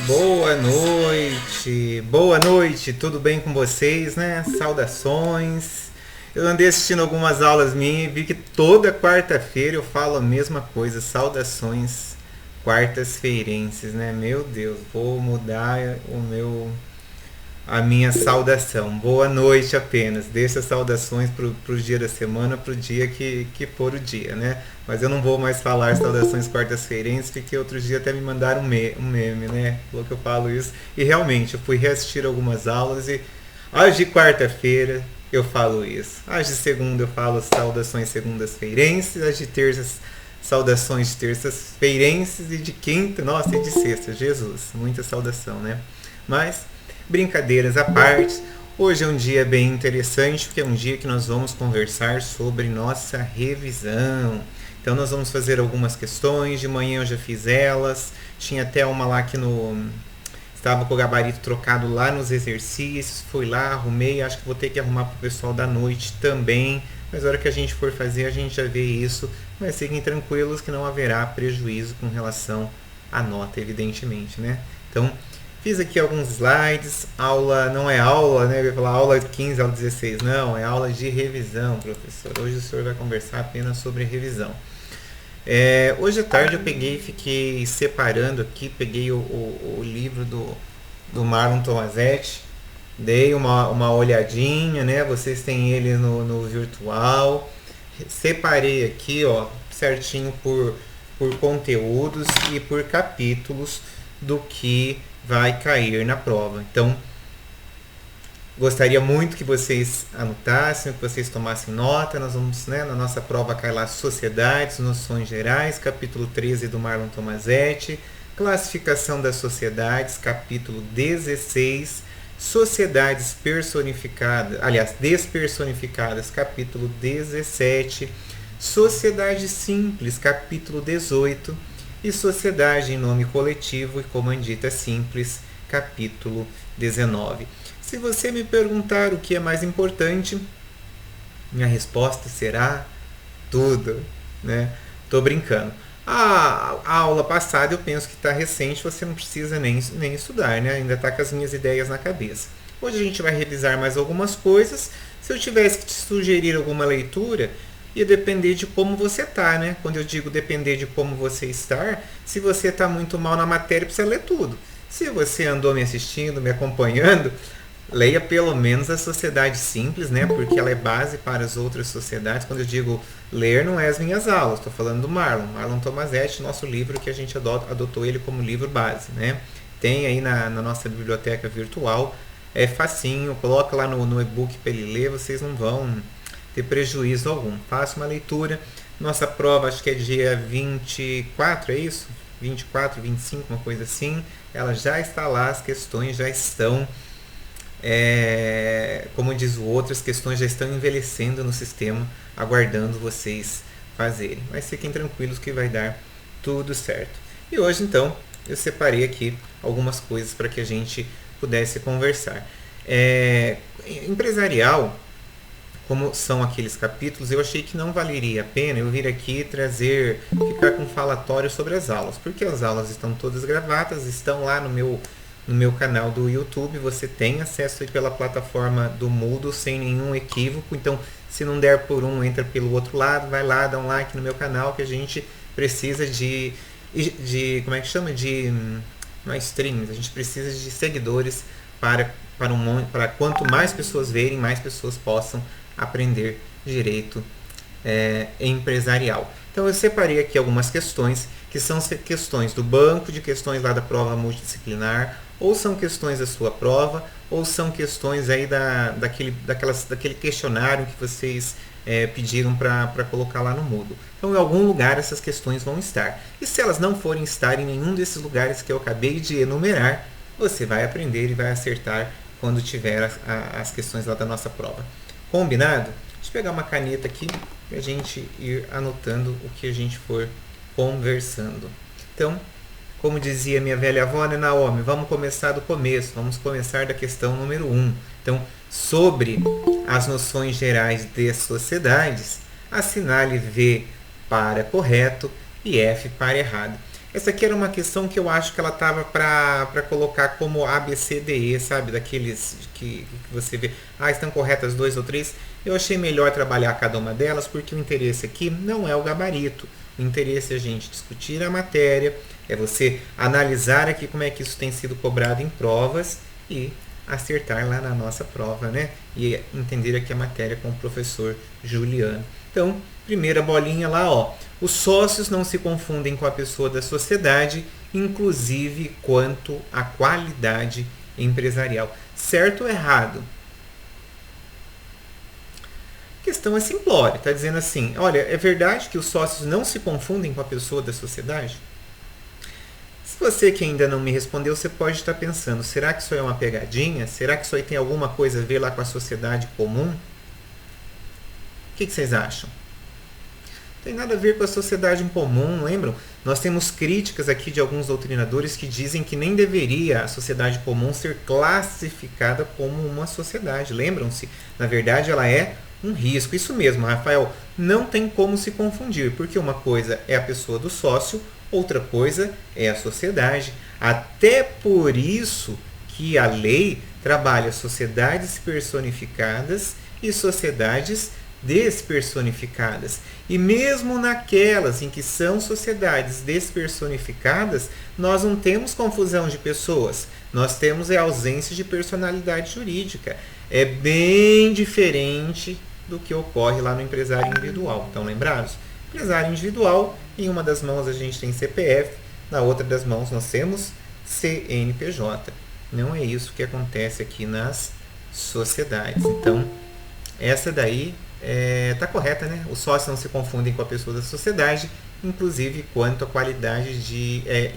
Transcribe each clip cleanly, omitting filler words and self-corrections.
Boa noite, tudo bem com vocês, né? Saudações. Eu andei assistindo algumas aulas minhas e vi que toda quarta-feira eu falo a mesma coisa, saudações quartas-feirenses, né? Meu Deus, vou mudar a minha saudação. Boa noite apenas. Deixa as saudações pro dia da semana, pro dia que for o dia, né? Mas eu não vou mais falar saudações quartas-feirenses, porque outro dia até me mandaram um meme, né? Falou que eu falo isso. E realmente, eu fui reassistir algumas aulas e as de quarta-feira eu falo isso. As de segunda eu falo saudações segundas-feirenses, as de terças saudações terças-feirenses e de quinta, nossa, e de sexta. Jesus, muita saudação, né? Mas brincadeiras à parte, hoje é um dia bem interessante, porque é um dia que nós vamos conversar sobre nossa revisão. Então nós vamos fazer algumas questões, de manhã eu já fiz elas, tinha até uma lá que estava com o gabarito trocado lá nos exercícios, fui lá, arrumei, acho que vou ter que arrumar para o pessoal da noite também, mas na hora que a gente for fazer a gente já vê isso, mas fiquem tranquilos que não haverá prejuízo com relação à nota, evidentemente, né? Então, fiz aqui alguns slides, aula, não é aula, né? Eu ia falar aula 15, aula 16, não, é aula de revisão, professor. Hoje o senhor vai conversar apenas sobre revisão. Hoje à tarde eu peguei e fiquei separando aqui, peguei o livro do Marlon Tomasetti, dei uma olhadinha, né? Vocês têm ele no virtual, separei aqui, ó, certinho por conteúdos e por capítulos do que vai cair na prova. Então, gostaria muito que vocês anotassem, que vocês tomassem nota. Nós vamos, né, na nossa prova cai lá sociedades, noções gerais, capítulo 13 do Marlon Tomasetti, classificação das sociedades, capítulo 16, sociedades personificadas, aliás, despersonificadas, capítulo 17, sociedade simples, capítulo 18, e sociedade em nome coletivo e comandita simples, capítulo 19. Se você me perguntar o que é mais importante, minha resposta será tudo, né? Tô brincando. A aula passada eu penso que está recente, você não precisa nem estudar, né? Ainda está com as minhas ideias na cabeça. Hoje a gente vai revisar mais algumas coisas. Se eu tivesse que te sugerir alguma leitura, ia depender de como você está, né? Quando eu digo depender de como você está, se você está muito mal na matéria, precisa ler tudo. Se você andou me assistindo, me acompanhando, leia pelo menos a Sociedade Simples, né? Porque ela é base para as outras sociedades. Quando eu digo ler, não é as minhas aulas, estou falando do Marlon Tomasetti, nosso livro que a gente adotou ele como livro base, né? Tem aí na nossa biblioteca virtual, é facinho, coloca lá no e-book para ele ler, vocês não vão ter prejuízo algum. Faça uma leitura. Nossa prova acho que é dia 24, é isso? 24, 25, uma coisa assim. Ela já está lá, as questões já estão, como diz o outro, as questões já estão envelhecendo no sistema, aguardando vocês fazerem. Mas fiquem tranquilos que vai dar tudo certo. E hoje então eu separei aqui algumas coisas para que a gente pudesse conversar. Empresarial, como são aqueles capítulos, eu achei que não valeria a pena eu vir aqui ficar com falatório sobre as aulas, porque as aulas estão todas gravadas, estão lá no meu canal do YouTube, você tem acesso aí pela plataforma do Moodle sem nenhum equívoco, então se não der por um, entra pelo outro lado, vai lá, dá um like no meu canal, que a gente precisa de como é que chama? Não é streams, a gente precisa de seguidores para quanto mais pessoas verem, mais pessoas possam aprender direito empresarial. Então eu separei aqui algumas questões que são questões do banco, de questões lá da prova multidisciplinar, ou são questões da sua prova, ou são questões aí daquele questionário que vocês pediram para colocar lá no Moodle. Então em algum lugar essas questões vão estar. E se elas não forem estar em nenhum desses lugares que eu acabei de enumerar, você vai aprender e vai acertar quando tiver as questões lá da nossa prova. Combinado? Deixa eu pegar uma caneta aqui para a gente ir anotando o que a gente for conversando. Então, como dizia minha velha avó, né, Naomi, vamos começar do começo, vamos começar da questão número 1. Então, sobre as noções gerais de sociedades, assinale V para correto e F para errado. Essa aqui era uma questão que eu acho que ela estava para colocar como A, B, C, D, E, sabe? Daqueles que você vê, estão corretas 2 ou 3. Eu achei melhor trabalhar cada uma delas, porque o interesse aqui não é o gabarito. O interesse é a gente discutir a matéria, é você analisar aqui como é que isso tem sido cobrado em provas e acertar lá na nossa prova, né? E entender aqui a matéria com o professor Juliano. Então, primeira bolinha lá, ó. Os sócios não se confundem com a pessoa da sociedade, inclusive quanto à qualidade empresarial. Certo ou errado? A questão é simplória, está dizendo assim, olha, é verdade que os sócios não se confundem com a pessoa da sociedade? Se você que ainda não me respondeu, você pode estar pensando, será que isso é uma pegadinha? Será que isso aí tem alguma coisa a ver lá com a sociedade comum? O que vocês acham? Tem nada a ver com a sociedade em comum, lembram? Nós temos críticas aqui de alguns doutrinadores que dizem que nem deveria a sociedade comum ser classificada como uma sociedade. Lembram-se? Na verdade, ela é um risco. Isso mesmo, Rafael, não tem como se confundir, porque uma coisa é a pessoa do sócio, outra coisa é a sociedade. Até por isso que a lei trabalha sociedades personificadas e sociedades despersonificadas. E mesmo naquelas em que são sociedades despersonificadas, nós não temos confusão de pessoas, nós temos a ausência de personalidade jurídica. É bem diferente do que ocorre lá no empresário individual. Estão lembrados? Empresário individual, em uma das mãos a gente tem CPF, na outra das mãos nós temos CNPJ. Não é isso que acontece aqui nas sociedades. Então, essa daí está correta, né? Os sócios não se confundem com a pessoa da sociedade, inclusive quanto à qualidade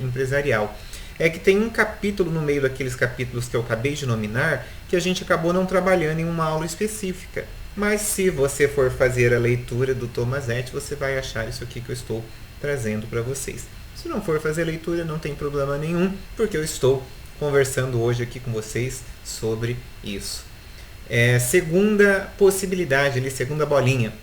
empresarial. É que tem um capítulo no meio daqueles capítulos que eu acabei de nominar que a gente acabou não trabalhando em uma aula específica. Mas se você for fazer a leitura do Tomasetti, você vai achar isso aqui que eu estou trazendo para vocês. Se não for fazer a leitura, não tem problema nenhum, porque eu estou conversando hoje aqui com vocês sobre isso. Segunda possibilidade, segunda bolinha.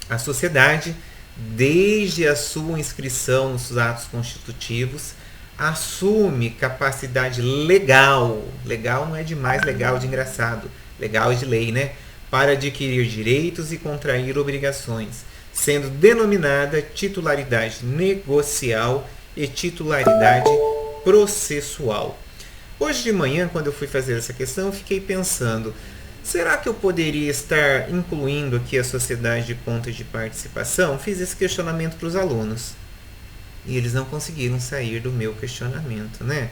A sociedade, desde a sua inscrição nos atos constitutivos, assume capacidade legal, legal não é de mais legal de engraçado, legal é de lei, né? Para adquirir direitos e contrair obrigações, sendo denominada titularidade negocial e titularidade processual. Hoje de manhã, quando eu fui fazer essa questão, eu fiquei pensando, será que eu poderia estar incluindo aqui a sociedade de contas de participação? Fiz esse questionamento para os alunos. E eles não conseguiram sair do meu questionamento, né?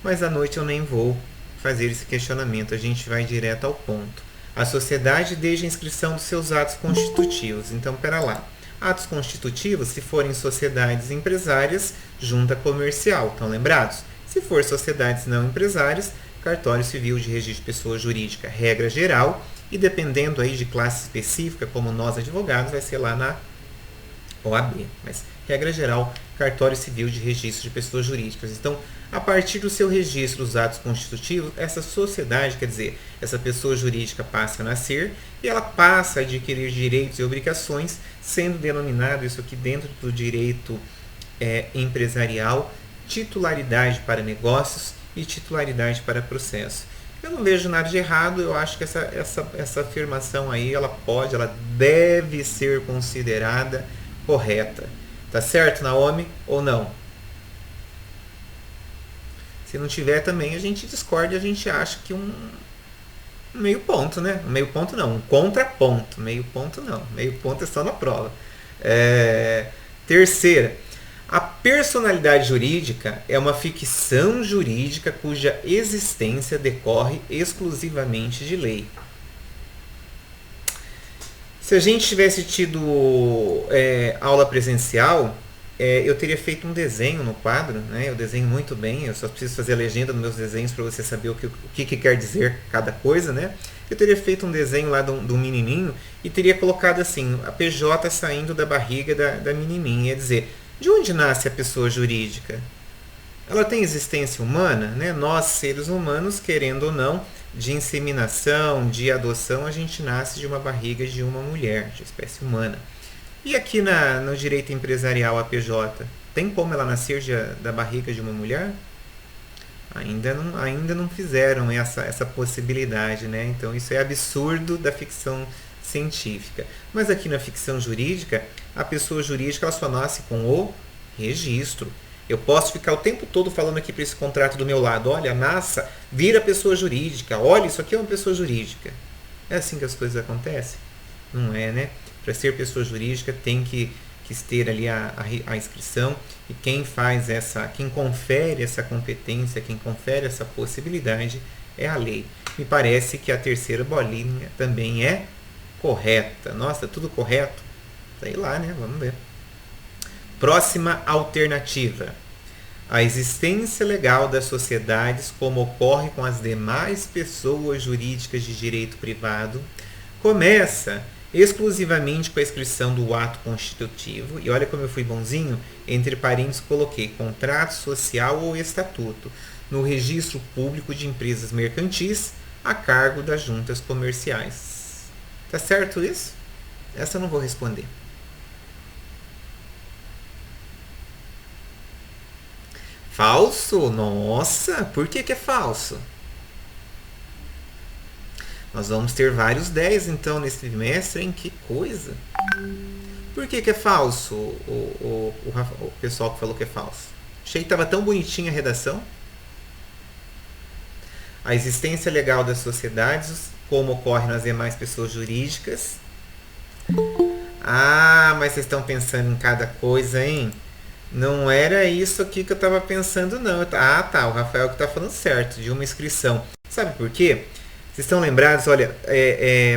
Mas à noite eu nem vou fazer esse questionamento, a gente vai direto ao ponto. A sociedade desde a inscrição dos seus atos constitutivos. Então, pera lá. Atos constitutivos, se forem sociedades empresárias, junta comercial. Estão lembrados? Se for sociedades não empresárias, cartório civil de registro de pessoa jurídica, regra geral, e dependendo aí de classe específica, como nós advogados, vai ser lá na OAB. Mas, regra geral, cartório civil de registro de pessoas jurídicas. Então, a partir do seu registro dos atos constitutivos, essa sociedade, quer dizer, essa pessoa jurídica passa a nascer e ela passa a adquirir direitos e obrigações, sendo denominado isso aqui dentro do direito empresarial, titularidade para negócios e titularidade para processo. Eu não vejo nada de errado, eu acho que essa afirmação aí, ela deve ser considerada correta. Tá certo, Naomi, ou não? Se não tiver também, a gente discorda e a gente acha que um meio ponto, né? Um meio ponto não, um contraponto. Meio ponto não, meio ponto é só na prova. Terceira, a personalidade jurídica é uma ficção jurídica cuja existência decorre exclusivamente de lei. Se a gente tivesse tido aula presencial, eu teria feito um desenho no quadro, né? Eu desenho muito bem, eu só preciso fazer a legenda nos meus desenhos para você saber o que quer dizer cada coisa, né? Eu teria feito um desenho lá do menininho e teria colocado assim, a PJ saindo da barriga da menininha, ia dizer, de onde nasce a pessoa jurídica? Ela tem existência humana, né? Nós, seres humanos, querendo ou não, de inseminação, de adoção, a gente nasce de uma barriga de uma mulher, de espécie humana. E aqui no direito empresarial, a PJ, Tem como ela nascer da barriga de uma mulher? Ainda não fizeram essa possibilidade, né? Então isso é absurdo da ficção científica. Mas aqui na ficção jurídica, a pessoa jurídica ela só nasce com o registro. Eu posso ficar o tempo todo falando aqui para esse contrato do meu lado, olha, nasça, vira pessoa jurídica, olha, isso aqui é uma pessoa jurídica. É assim que as coisas acontecem? Não é, né? Para ser pessoa jurídica tem que ter ali a inscrição, e quem confere essa competência, quem confere essa possibilidade é a lei. Me parece que a terceira bolinha também é correta. Nossa, tudo correto? Sei lá, né? Vamos ver. Próxima alternativa. A existência legal das sociedades, como ocorre com as demais pessoas jurídicas de direito privado, começa exclusivamente com a inscrição do ato constitutivo, e olha como eu fui bonzinho, entre parênteses coloquei contrato social ou estatuto, no registro público de empresas mercantis, a cargo das juntas comerciais. Tá certo isso? Essa eu não vou responder. Falso? Nossa, por que é falso? Nós vamos ter vários 10 então nesse trimestre, hein? Que coisa! Por que é falso o pessoal que falou que é falso? Achei que estava tão bonitinha a redação. A existência legal das sociedades, como ocorre nas demais pessoas jurídicas. Ah, mas vocês estão pensando em cada coisa, hein? Não era isso aqui que eu estava pensando, não. Ah, tá, o Rafael que está falando certo, de uma inscrição. Sabe por quê? Vocês estão lembrados? Olha,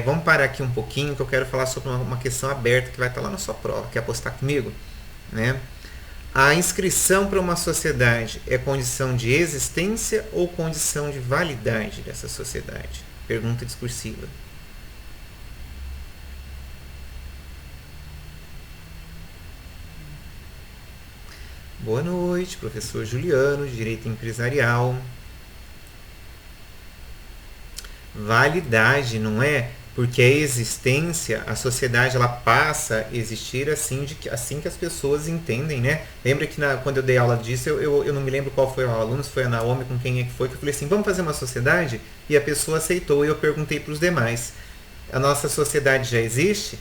vamos parar aqui um pouquinho que eu quero falar sobre uma questão aberta que vai estar lá na sua prova. Quer apostar comigo? Né? A inscrição para uma sociedade é condição de existência ou condição de validade dessa sociedade? Pergunta discursiva. Boa noite, professor Juliano, de Direito Empresarial. Validade, não é? Porque a existência, a sociedade ela passa a existir assim que as pessoas entendem, né? Lembra que quando eu dei aula disso, eu não me lembro qual foi o aluno, se foi a Naomi, com quem é que foi, que eu falei assim, vamos fazer uma sociedade? E a pessoa aceitou e eu perguntei para os demais, a nossa sociedade já existe?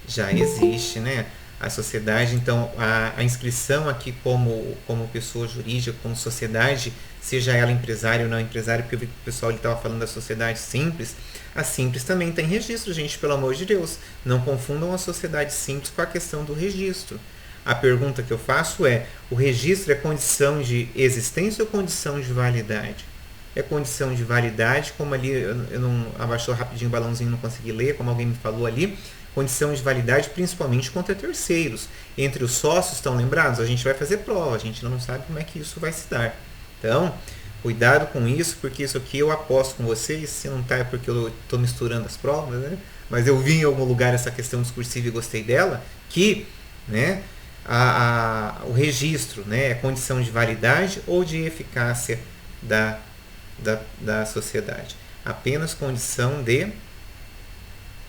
Já existe, né? A sociedade, então, a inscrição aqui como pessoa jurídica, como sociedade, seja ela empresária ou não empresária, porque eu vi que o pessoal estava falando da sociedade simples, a simples também tem registro, gente, pelo amor de Deus. Não confundam a sociedade simples com a questão do registro. A pergunta que eu faço é, o registro é condição de existência ou condição de validade? É condição de validade, como ali, eu não abaixou rapidinho o balãozinho, não consegui ler, como alguém me falou ali, condição de validade principalmente contra terceiros. Entre os sócios, estão lembrados? A gente vai fazer prova, a gente não sabe como é que isso vai se dar. Então, cuidado com isso, porque isso aqui eu aposto com vocês, se não está é porque eu estou misturando as provas, né? Mas eu vi em algum lugar essa questão discursiva e gostei dela, que né, o registro, né, é condição de validade ou de eficácia da sociedade. Apenas condição de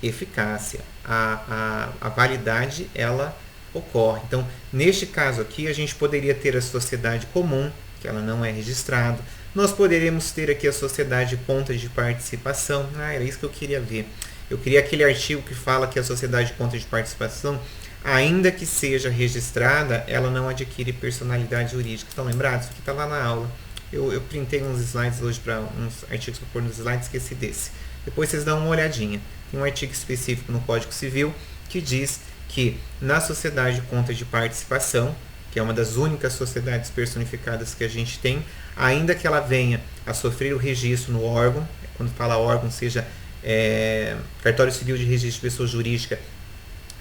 eficácia. A validade, ela ocorre. Então, neste caso aqui, a gente poderia ter a sociedade comum, que ela não é registrada. Nós poderíamos ter aqui a sociedade de contas de participação. Era isso que eu queria ver. Eu queria aquele artigo que fala que a sociedade de contas de participação, ainda que seja registrada, ela não adquire personalidade jurídica. Estão lembrados? Isso aqui está lá na aula. Eu printei uns slides hoje, para uns artigos para pôr nos slides, esqueci desse. Depois vocês dão uma olhadinha. Tem um artigo específico no Código Civil que diz que na sociedade de contas de participação, que é uma das únicas sociedades personificadas que a gente tem, ainda que ela venha a sofrer o registro no órgão, quando fala órgão, seja cartório civil de registro de pessoa jurídica,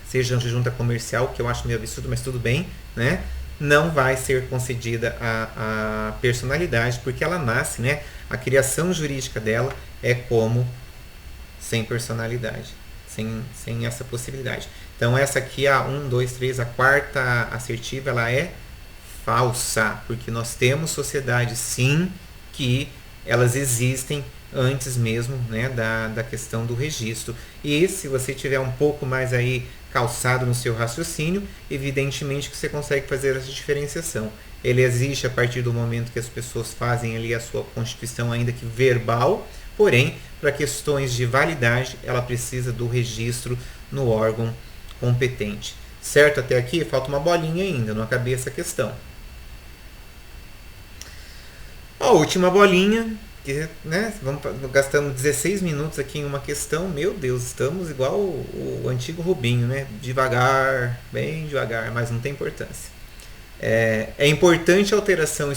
seja junta comercial, que eu acho meio absurdo, mas tudo bem, né? Não vai ser concedida a personalidade, porque ela nasce, né? A criação jurídica dela é como sem personalidade, sem essa possibilidade. Então essa aqui, a 1, 2, 3, a quarta assertiva, ela é falsa, porque nós temos sociedades sim que elas existem antes mesmo, né, da questão do registro. E se você tiver um pouco mais aí calçado no seu raciocínio, evidentemente que você consegue fazer essa diferenciação. Ele existe a partir do momento que as pessoas fazem ali a sua constituição, ainda que verbal, porém, para questões de validade, ela precisa do registro no órgão competente. Certo até aqui? Falta uma bolinha ainda, não acabei essa questão. A última bolinha, que, né, gastamos 16 minutos aqui em uma questão. Meu Deus, estamos igual o antigo Rubinho, né? Devagar, bem devagar, mas não tem importância. É importante a alteração.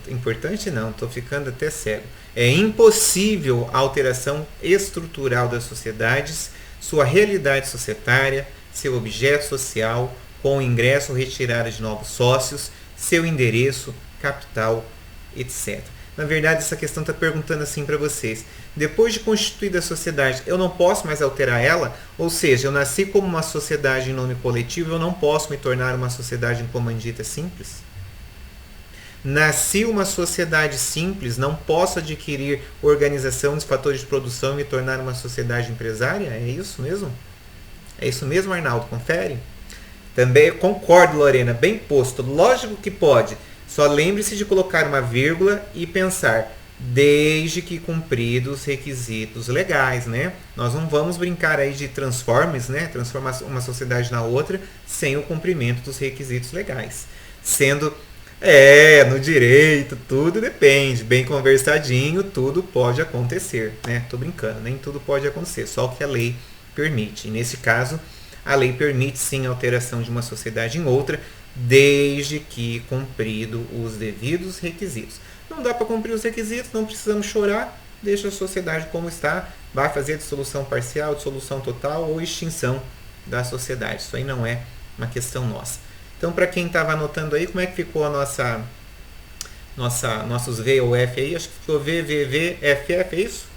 Importante não, estou ficando até cego. É impossível a alteração estrutural das sociedades, sua realidade societária, seu objeto social, com o ingresso ou retirada de novos sócios, seu endereço, capital, etc. Na verdade, essa questão está perguntando assim para vocês. Depois de constituída a sociedade, eu não posso mais alterar ela? Ou seja, eu nasci como uma sociedade em nome coletivo, eu não posso me tornar uma sociedade em comandita simples? Nasci uma sociedade simples, não posso adquirir organização dos fatores de produção e me tornar uma sociedade empresária? É isso mesmo? É isso mesmo, Arnaldo? Confere? Também concordo, Lorena, bem posto. Lógico que pode. Só lembre-se de colocar uma vírgula e pensar, desde que cumpridos os requisitos legais, né? Nós não vamos brincar aí de transformes, né? Transformar uma sociedade na outra sem o cumprimento dos requisitos legais. Sendo, no direito, tudo depende. Bem conversadinho, tudo pode acontecer, né? Tô brincando, nem tudo pode acontecer, só o que a lei permite. E nesse caso, a lei permite sim a alteração de uma sociedade em outra, desde que cumprido os devidos requisitos. Não dá para cumprir os requisitos, não precisamos chorar, deixa a sociedade como está, vai fazer dissolução parcial, dissolução total ou extinção da sociedade. Isso aí não é uma questão nossa. Então, para quem estava anotando aí, como é que ficou a nossos V ou F aí? Acho que ficou V, V, V, F, F, é isso?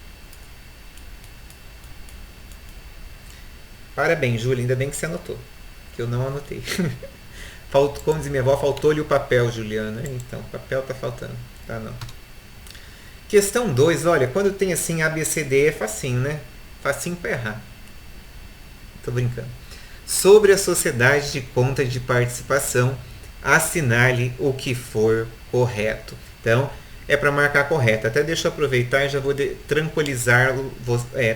Parabéns, Júlia, ainda bem que você anotou, que eu não anotei. Como diz minha avó, faltou-lhe o papel, Juliana. Então, o papel tá faltando. Tá, não. Questão 2, olha, quando tem assim ABCD é facinho, né? Facinho para errar. Tô brincando. Sobre a sociedade de conta de participação, assinale o que for correto. Então, é para marcar correto. Até deixa eu aproveitar e já vou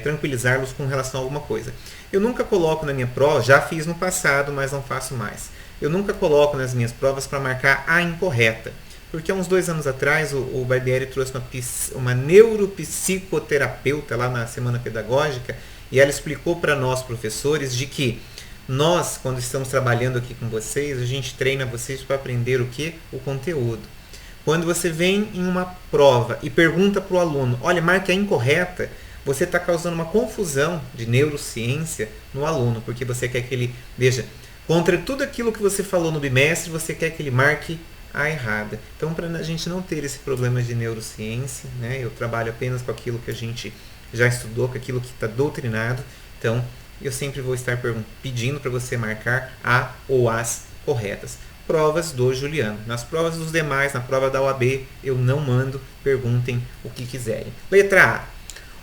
tranquilizá-los com relação a alguma coisa. Eu nunca coloco na minha prova, já fiz no passado, mas não faço mais. Eu nunca coloco nas minhas provas para marcar a incorreta. Porque há uns 2 anos atrás o Barbieri trouxe uma neuropsicoterapeuta lá na Semana Pedagógica e ela explicou para nós, professores, de que nós, quando estamos trabalhando aqui com vocês, a gente treina vocês para aprender o quê? O conteúdo. Quando você vem em uma prova e pergunta para o aluno, olha, marque a incorreta, você está causando uma confusão de neurociência no aluno, porque você quer que ele, veja, contra tudo aquilo que você falou no bimestre, você quer que ele marque a errada. Então, para a gente não ter esse problema de neurociência, né, eu trabalho apenas com aquilo que a gente já estudou, com aquilo que está doutrinado. Então, eu sempre vou estar pedindo para você marcar a ou as corretas. Provas do Juliano. Nas provas dos demais, na prova da OAB, eu não mando, perguntem o que quiserem. Letra A.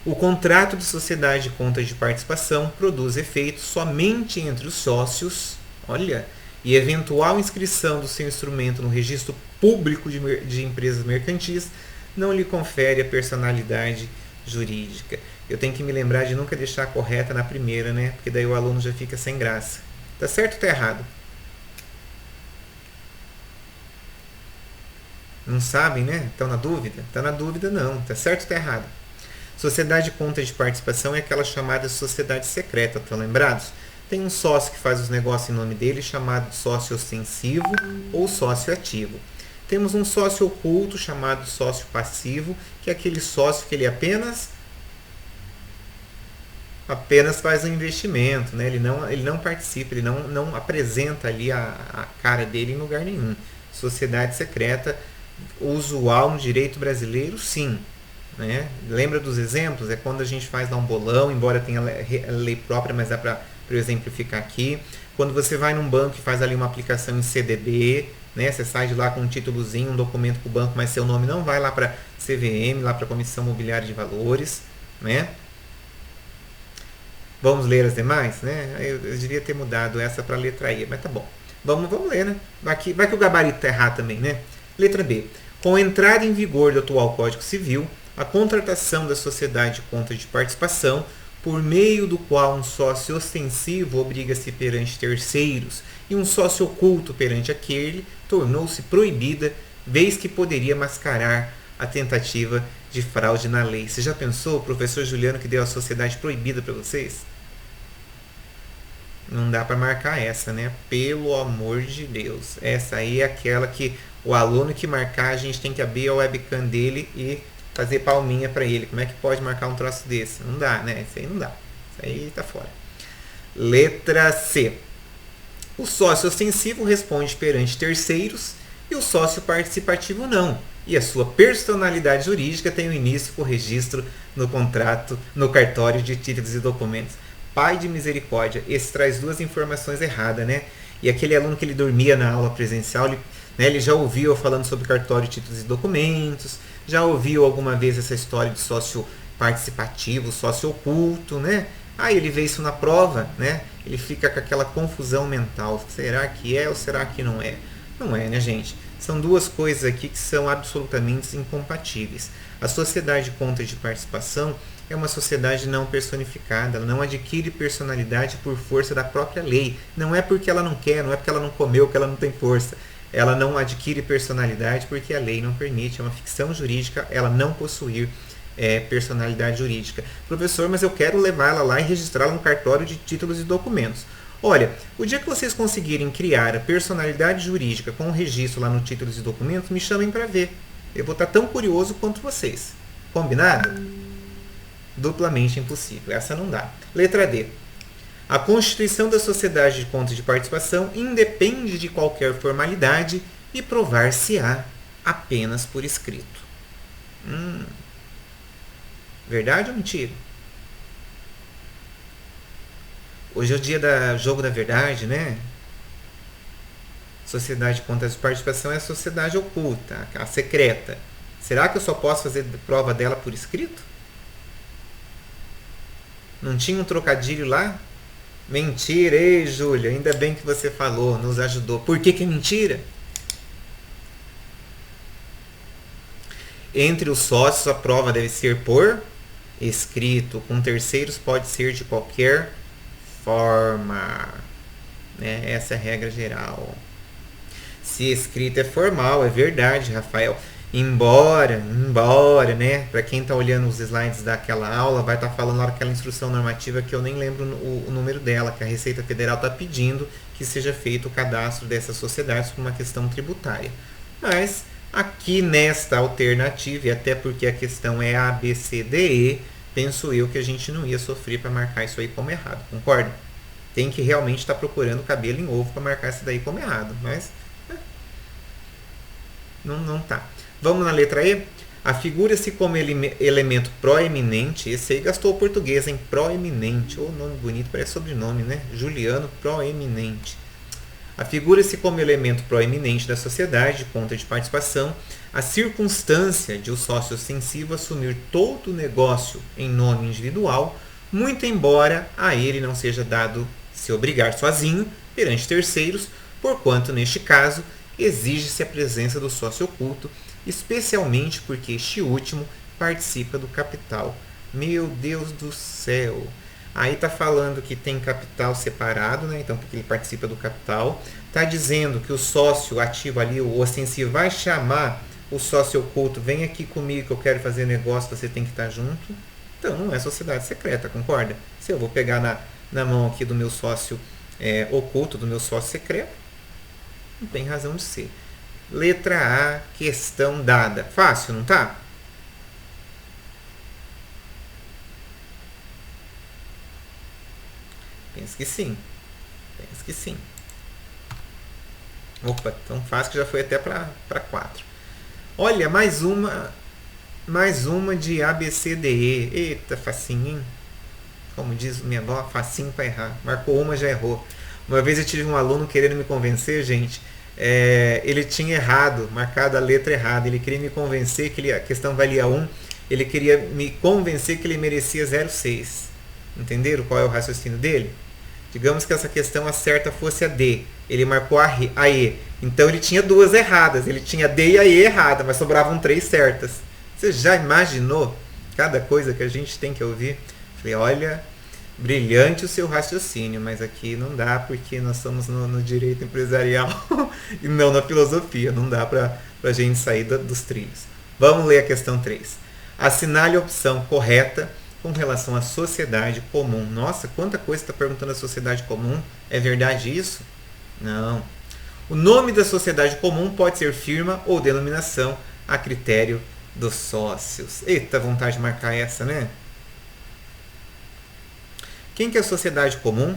O contrato de sociedade de contas de participação produz efeitos somente entre os sócios, olha, e eventual inscrição do seu instrumento no registro público de empresas mercantis não lhe confere a personalidade jurídica. Eu tenho que me lembrar de nunca deixar correta na primeira, né? Porque daí o aluno já fica sem graça. Tá certo ou tá errado? Não sabem, né? Estão na dúvida? Tá na dúvida não. Tá certo ou tá errado? Sociedade de contas de participação é aquela chamada sociedade secreta, estão lembrados? Tem um sócio que faz os negócios em nome dele, chamado de sócio ostensivo ou sócio ativo. Temos um sócio oculto, chamado sócio passivo, que é aquele sócio que ele apenas faz um investimento, né? Ele não participa, ele não apresenta ali a cara dele em lugar nenhum. Sociedade secreta, usual no direito brasileiro, sim. Né? Lembra dos exemplos? É quando a gente faz lá um bolão, embora tenha lei própria, mas dá para eu exemplificar aqui. Quando você vai num banco e faz ali uma aplicação em CDB, né? Você sai de lá com um títulozinho, um documento para o banco, mas seu nome não vai lá para CVM, lá para a Comissão Mobiliária de Valores, né? Vamos ler as demais, né? Eu devia ter mudado essa para a letra E, mas tá bom. Vamos ler, né? Vai que o gabarito tá errado também, né? Letra B. Com a entrada em vigor do atual Código Civil, a contratação da sociedade de conta de participação, por meio do qual um sócio ostensivo obriga-se perante terceiros e um sócio oculto perante aquele, tornou-se proibida, vez que poderia mascarar a tentativa de fraude na lei. Você já pensou, o professor Juliano, que deu a sociedade proibida para vocês? Não dá para marcar essa, né? Pelo amor de Deus. Essa aí é aquela que o aluno que marcar, a gente tem que abrir a webcam dele e fazer palminha para ele. Como é que pode marcar um troço desse? Não dá, né? Isso aí não dá. Isso aí tá fora. Letra C. O sócio ostensivo responde perante terceiros e o sócio participativo não. E a sua personalidade jurídica tem o início com o registro no contrato, no cartório de títulos e documentos. Pai de misericórdia, esse traz duas informações erradas, né? E aquele aluno que ele dormia na aula presencial, ele já ouviu eu falando sobre cartório de títulos e documentos, já ouviu alguma vez essa história de sócio participativo, sócio oculto, né? Aí ele vê isso na prova, né? Ele fica com aquela confusão mental. Será que é ou será que não é? Não é, né, gente? São duas coisas aqui que são absolutamente incompatíveis. A sociedade de conta de participação é uma sociedade não personificada, ela não adquire personalidade por força da própria lei. Não é porque ela não quer, não é porque ela não comeu que ela não tem força. Ela não adquire personalidade porque a lei não permite, é uma ficção jurídica ela não possuir personalidade jurídica. Professor, mas eu quero levar ela lá e registrá-la no cartório de títulos e documentos. Olha, o dia que vocês conseguirem criar a personalidade jurídica com o registro lá no títulos e documentos, me chamem para ver. Eu vou estar tão curioso quanto vocês. Combinado? Duplamente impossível. Essa não dá. Letra D. A constituição da sociedade de contas de participação independe de qualquer formalidade e provar-se-á apenas por escrito. Verdade ou mentira? Hoje é o dia do jogo da verdade, né? Sociedade de contas de participação é a sociedade oculta, a secreta. Será que eu só posso fazer prova dela por escrito? Não tinha um trocadilho lá? Mentira, ei Júlia, ainda bem que você falou, nos ajudou. Por que é mentira? Entre os sócios a prova deve ser por escrito, com terceiros pode ser de qualquer forma. Né? Essa é a regra geral. Se escrito é formal, é verdade, Rafael. Embora, né? Para quem está olhando os slides daquela aula, vai estar falando lá aquela instrução normativa que eu nem lembro o número dela, que a Receita Federal está pedindo que seja feito o cadastro dessas sociedades por uma questão tributária. Mas aqui nesta alternativa, e até porque a questão é A, B, C, D, E, penso eu que a gente não ia sofrer para marcar isso aí como errado, concorda? Tem que realmente estar procurando cabelo em ovo para marcar isso daí como errado, mas não tá. Vamos na letra E? Afigura-se como elemento proeminente, esse aí gastou o português, hein? Proeminente, nome bonito, parece sobrenome, né? Juliano Proeminente. Afigura-se como elemento proeminente da sociedade de conta de participação a circunstância de o sócio ostensivo assumir todo o negócio em nome individual, muito embora a ele não seja dado se obrigar sozinho perante terceiros, porquanto, neste caso, exige-se a presença do sócio oculto, especialmente porque este último participa do capital. Meu Deus do céu! Aí está falando que tem capital separado, né? Então porque ele participa do capital. Está dizendo que o sócio ativo ali, o ostensivo, vai chamar o sócio oculto, vem aqui comigo que eu quero fazer negócio, você tem que estar junto. Então não é sociedade secreta, concorda? Se eu vou pegar na mão aqui do meu sócio oculto, do meu sócio secreto, não tem razão de ser. Letra A, questão dada. Fácil, não tá? Penso que sim. Penso que sim. Opa, tão fácil que já foi até para 4. Olha, mais uma de A, B, C, D, E. Eita, facinho, hein? Como diz minha avó, facinho para errar. Marcou uma, já errou. Uma vez eu tive um aluno querendo me convencer, gente. Ele tinha errado, marcado a letra errada. Ele queria me convencer que a questão valia 1. Ele queria me convencer que ele merecia 0,6. Entenderam qual é o raciocínio dele? Digamos que essa questão a certa fosse a D. Ele marcou a E. Então ele tinha duas erradas. Ele tinha a D e a E errada, mas sobravam 3 certas. Você já imaginou cada coisa que a gente tem que ouvir? Falei, olha, brilhante o seu raciocínio, mas aqui não dá porque nós estamos no direito empresarial e não na filosofia. Não dá para a gente sair dos trilhos. Vamos ler a questão 3. Assinale a opção correta com relação à sociedade comum. Nossa, quanta coisa está perguntando a sociedade comum. É verdade isso? Não. O nome da sociedade comum pode ser firma ou denominação a critério dos sócios. Eita, vontade de marcar essa, né? Quem que é a sociedade comum?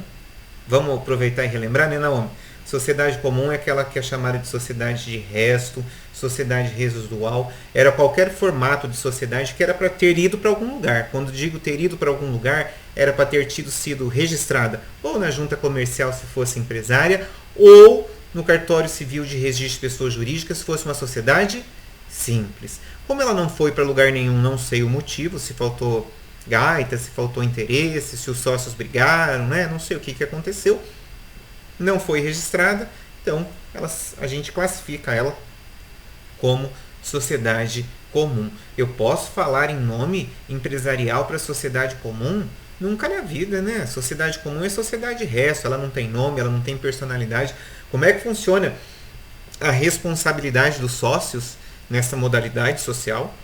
Vamos aproveitar e relembrar, né, Naomi? Sociedade comum é aquela que é chamada de sociedade de resto, sociedade residual. Era qualquer formato de sociedade que era para ter ido para algum lugar. Quando digo ter ido para algum lugar, era para ter sido registrada ou na junta comercial se fosse empresária, ou no cartório civil de registro de pessoas jurídicas se fosse uma sociedade simples. Como ela não foi para lugar nenhum, não sei o motivo, se faltou gaita, se faltou interesse, se os sócios brigaram, né? Não sei o que aconteceu. Não foi registrada, então a gente classifica ela como sociedade comum. Eu posso falar em nome empresarial para sociedade comum? Nunca na vida, né? Sociedade comum é sociedade resto, ela não tem nome, ela não tem personalidade. Como é que funciona a responsabilidade dos sócios nessa modalidade social?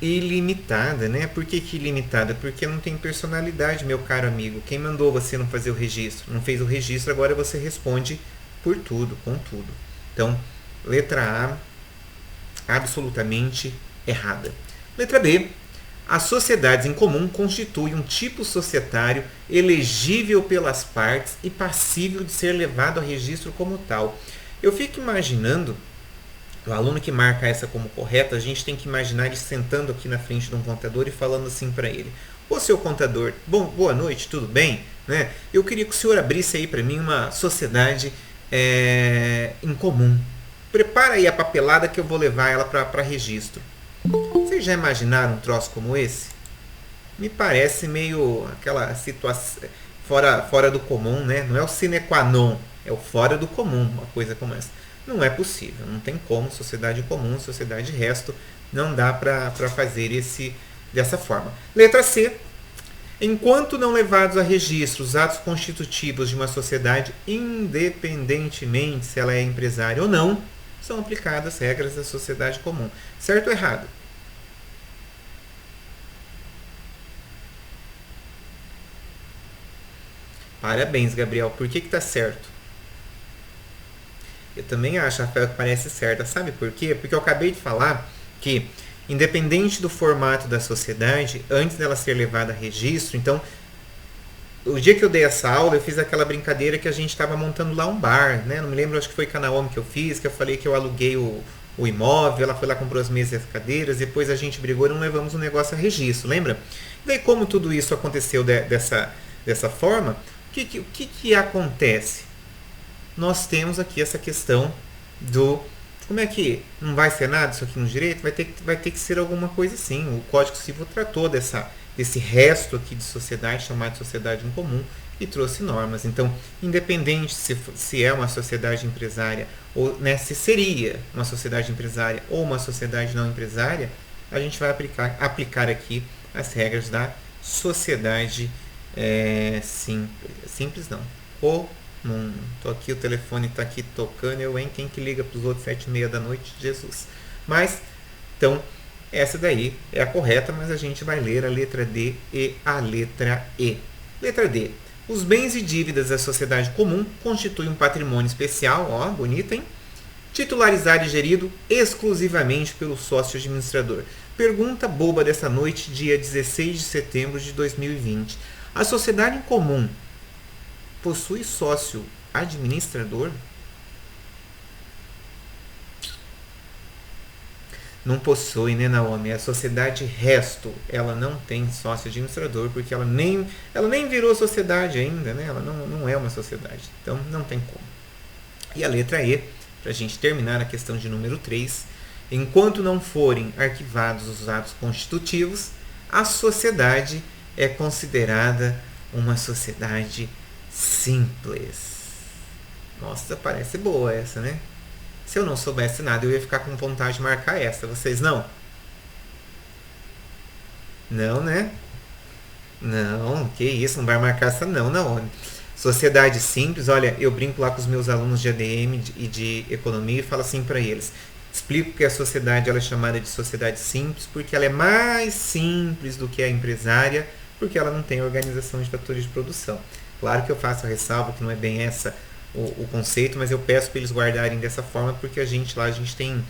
Ilimitada, né? Por que ilimitada? Porque não tem personalidade, meu caro amigo. Quem mandou você não fazer o registro? Não fez o registro, agora você responde por tudo, com tudo. Então, letra A, absolutamente errada. Letra B, as sociedades em comum constituem um tipo societário elegível pelas partes e passível de ser levado a registro como tal. Eu fico imaginando, o aluno que marca essa como correta, a gente tem que imaginar ele sentando aqui na frente de um contador e falando assim para ele: ô seu contador, boa noite, tudo bem? Né? Eu queria que o senhor abrisse aí para mim uma sociedade em comum. Prepara aí a papelada que eu vou levar ela para registro. Vocês já imaginaram um troço como esse? Me parece meio aquela situação fora do comum, né? Não é o sine qua non, é o fora do comum, uma coisa como essa. Não é possível, não tem como, sociedade comum, sociedade resto, não dá para fazer dessa forma. Letra C. Enquanto não levados a registro os atos constitutivos de uma sociedade, independentemente se ela é empresária ou não, são aplicadas as regras da sociedade comum. Certo ou errado? Parabéns, Gabriel. Por que está certo? Eu também acho, Rafael, que parece certa. Sabe por quê? Porque eu acabei de falar que, independente do formato da sociedade, antes dela ser levada a registro, então, o dia que eu dei essa aula, eu fiz aquela brincadeira que a gente estava montando lá um bar, né? Não me lembro, acho que foi com a Naomi que eu fiz, que eu falei que eu aluguei o imóvel, ela foi lá, comprou as mesas e as cadeiras, depois a gente brigou e não levamos o negócio a registro, lembra? E daí, como tudo isso aconteceu dessa forma, o que acontece? Nós temos aqui essa questão do... Como é que não vai ser nada isso aqui no direito? Vai ter que ser alguma coisa assim. O Código Civil tratou desse resto aqui de sociedade, chamado de sociedade em comum, e trouxe normas. Então, independente se é uma sociedade empresária, ou né, se seria uma sociedade empresária ou uma sociedade não empresária, a gente vai aplicar aqui as regras da sociedade simples. Simples não. Tô aqui, o telefone está aqui tocando, quem que liga para os outros 7h30 da noite? Jesus. Mas, então, essa daí é a correta, mas a gente vai ler a letra D e a letra E. Letra D. Os bens e dívidas da sociedade comum constituem um patrimônio especial, ó, bonito, hein? Titularizado e gerido exclusivamente pelo sócio administrador. Pergunta boba dessa noite, dia 16 de setembro de 2020. A sociedade em comum possui sócio administrador? Não possui, né, Naomi? A sociedade resto, ela não tem sócio administrador, porque ela nem virou sociedade ainda, né? Ela não é uma sociedade. Então, não tem como. E a letra E, para a gente terminar a questão de número 3, enquanto não forem arquivados os atos constitutivos, a sociedade é considerada uma sociedade simples. Nossa, parece boa essa, né? Se eu não soubesse nada, eu ia ficar com vontade de marcar essa. Vocês não? Não, né? Não, que isso, não vai marcar essa não, não. Sociedade simples, olha, eu brinco lá com os meus alunos de ADM e de economia e falo assim para eles. Explico que a sociedade ela é chamada de sociedade simples porque ela é mais simples do que a empresária, porque ela não tem organização de fatores de produção. Claro que eu faço a ressalva que não é bem essa o conceito, mas eu peço para eles guardarem dessa forma porque a gente tem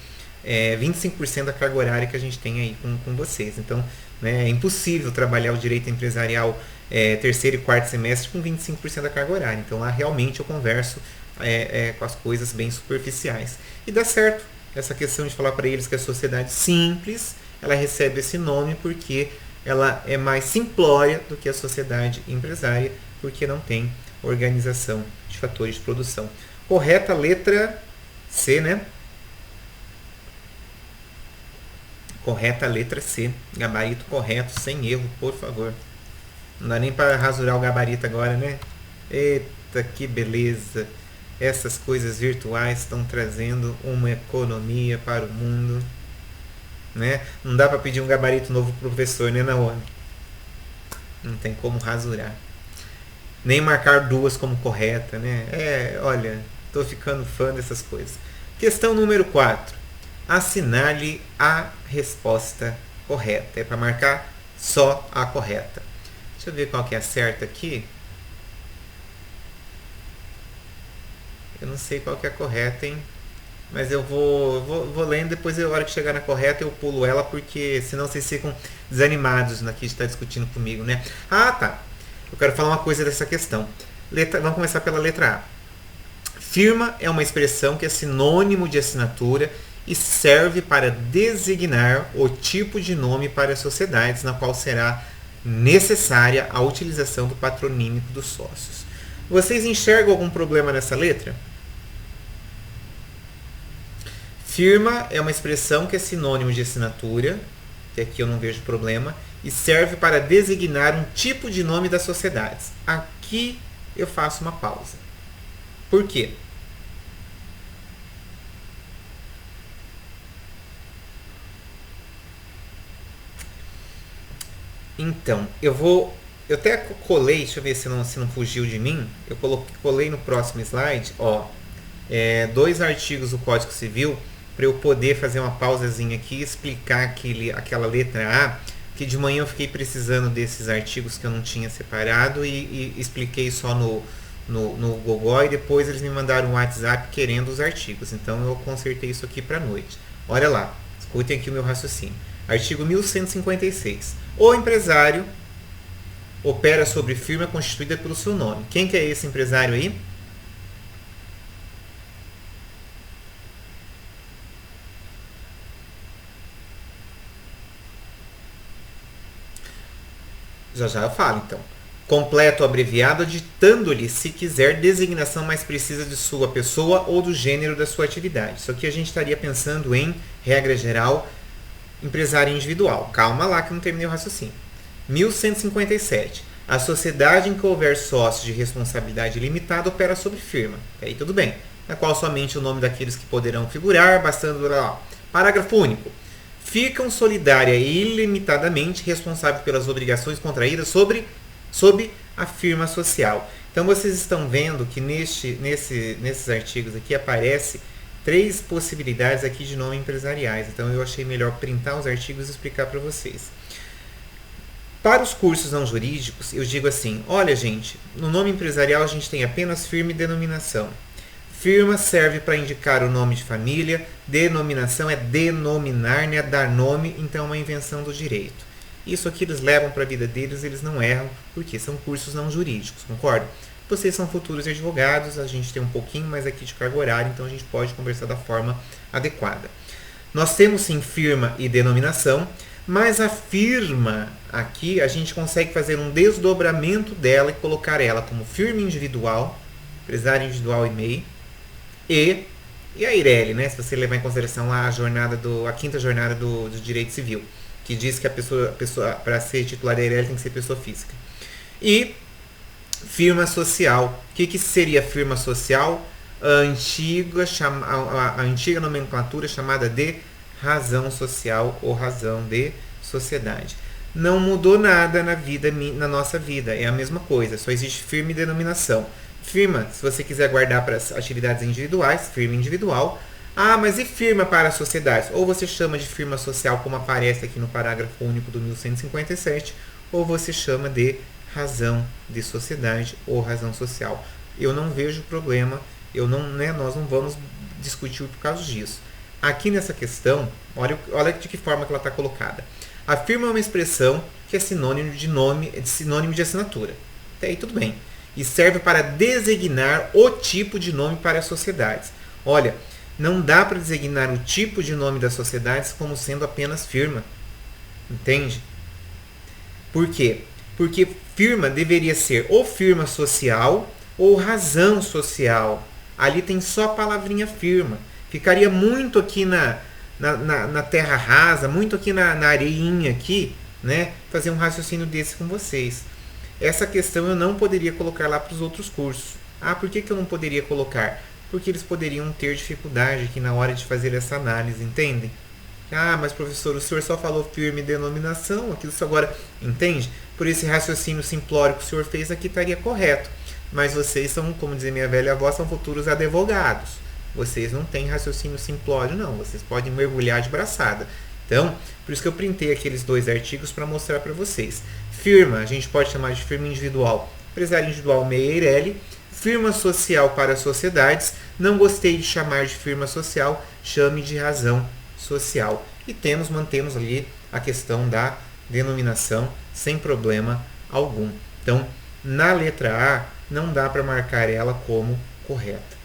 25% da carga horária que a gente tem aí com vocês. Então, né, é impossível trabalhar o direito empresarial terceiro e quarto semestre com 25% da carga horária. Então, lá realmente eu converso com as coisas bem superficiais. E dá certo essa questão de falar para eles que a sociedade simples, ela recebe esse nome porque ela é mais simplória do que a sociedade empresária, porque não tem organização de fatores de produção. Correta letra C, né? Correta letra C. Gabarito correto, sem erro, por favor. Não dá nem para rasurar o gabarito agora, né? Eita, que beleza. Essas coisas virtuais estão trazendo uma economia para o mundo. Né? Não dá para pedir um gabarito novo pro professor, né, Naomi? Não tem como rasurar. Nem marcar duas como correta, né? Olha, tô ficando fã dessas coisas. Questão número 4. Assinale a resposta correta. É para marcar só a correta. Deixa eu ver qual que é a certa aqui. Eu não sei qual que é a correta, hein? Mas eu vou lendo, depois na hora que chegar na correta eu pulo ela, porque senão vocês ficam desanimados aqui de estar discutindo comigo, né? Ah, tá. Eu quero falar uma coisa dessa questão. Vamos começar pela letra A. Firma é uma expressão que é sinônimo de assinatura e serve para designar o tipo de nome para as sociedades na qual será necessária a utilização do patronímico dos sócios. Vocês enxergam algum problema nessa letra? Firma é uma expressão que é sinônimo de assinatura, que aqui eu não vejo problema, e serve para designar um tipo de nome das sociedades. Aqui eu faço uma pausa. Por quê? Então, eu até colei, deixa eu ver se não fugiu de mim, eu colei no próximo slide, dois artigos do Código Civil, para eu poder fazer uma pausazinha aqui e explicar aquela letra A, que de manhã eu fiquei precisando desses artigos que eu não tinha separado e expliquei só no Google, e depois eles me mandaram um WhatsApp querendo os artigos. Então eu consertei isso aqui para a noite. Olha lá, escutem aqui o meu raciocínio. Artigo 1156. O empresário opera sobre firma constituída pelo seu nome. Quem que é esse empresário aí? Já eu falo, então. Completo ou abreviado, ditando-lhe, se quiser, designação mais precisa de sua pessoa ou do gênero da sua atividade. Isso aqui a gente estaria pensando em, regra geral, empresário individual. Calma lá que eu não terminei o raciocínio. 1157. A sociedade em que houver sócios de responsabilidade limitada opera sobre firma. Aí tudo bem. Na qual somente o nome daqueles que poderão figurar, bastando lá. Parágrafo único. Ficam solidária e ilimitadamente responsáveis pelas obrigações contraídas sob a firma social. Então vocês estão vendo que nesses artigos aqui aparece 3 possibilidades aqui de nome empresariais. Então eu achei melhor printar os artigos e explicar para vocês. Para os cursos não jurídicos, eu digo assim, olha gente, no nome empresarial a gente tem apenas firma e denominação. Firma serve para indicar o nome de família, denominação é denominar, né, dar nome, então é uma invenção do direito. Isso aqui eles levam para a vida deles, eles não erram, porque são cursos não jurídicos, concorda? Vocês são futuros advogados, a gente tem um pouquinho mais aqui de carga horária, então a gente pode conversar da forma adequada. Nós temos sim firma e denominação, mas a firma aqui a gente consegue fazer um desdobramento dela e colocar ela como firma individual, empresário individual e MEI, e a Eireli, né, se você levar em consideração lá a 5ª jornada do direito civil. que diz que a pessoa para ser titular da Eireli tem que ser pessoa física. E firma social. O que seria firma social? A antiga nomenclatura chamada de razão social ou razão de sociedade. Não mudou nada na nossa vida, é a mesma coisa, só existe firma e denominação. Firma, se você quiser guardar para as atividades individuais, firma individual. Ah, mas e firma para as sociedades? Ou você chama de firma social, como aparece aqui no parágrafo único do 1157, ou você chama de razão de sociedade ou razão social. Eu não vejo problema, nós não vamos discutir por causa disso. Aqui nessa questão, olha de que forma que ela está colocada. A firma é uma expressão que é sinônimo de nome, sinônimo de assinatura. Até aí tudo bem. E serve para designar o tipo de nome para as sociedades. Olha, não dá para designar o tipo de nome das sociedades como sendo apenas firma. Entende? Por quê? Porque firma deveria ser ou firma social ou razão social. Ali tem só a palavrinha firma. Ficaria muito aqui na terra rasa, muito aqui na areinha aqui, né? Fazer um raciocínio desse com vocês. Essa questão eu não poderia colocar lá para os outros cursos. Ah, por que eu não poderia colocar? Porque eles poderiam ter dificuldade aqui na hora de fazer essa análise, entendem? Ah, mas professor, o senhor só falou firme denominação, aquilo só agora, entende? Por esse raciocínio simplório que o senhor fez aqui estaria correto. Mas vocês são, como dizia minha velha avó, são futuros advogados. Vocês não têm raciocínio simplório, não. Vocês podem mergulhar de braçada. Então, por isso que eu printei aqueles 2 artigos para mostrar para vocês. Firma, a gente pode chamar de firma individual. Empresário individual Meia Eireli. Firma social para sociedades. Não gostei de chamar de firma social, chame de razão social. E mantemos ali a questão da denominação sem problema algum. Então, na letra A, não dá para marcar ela como correta.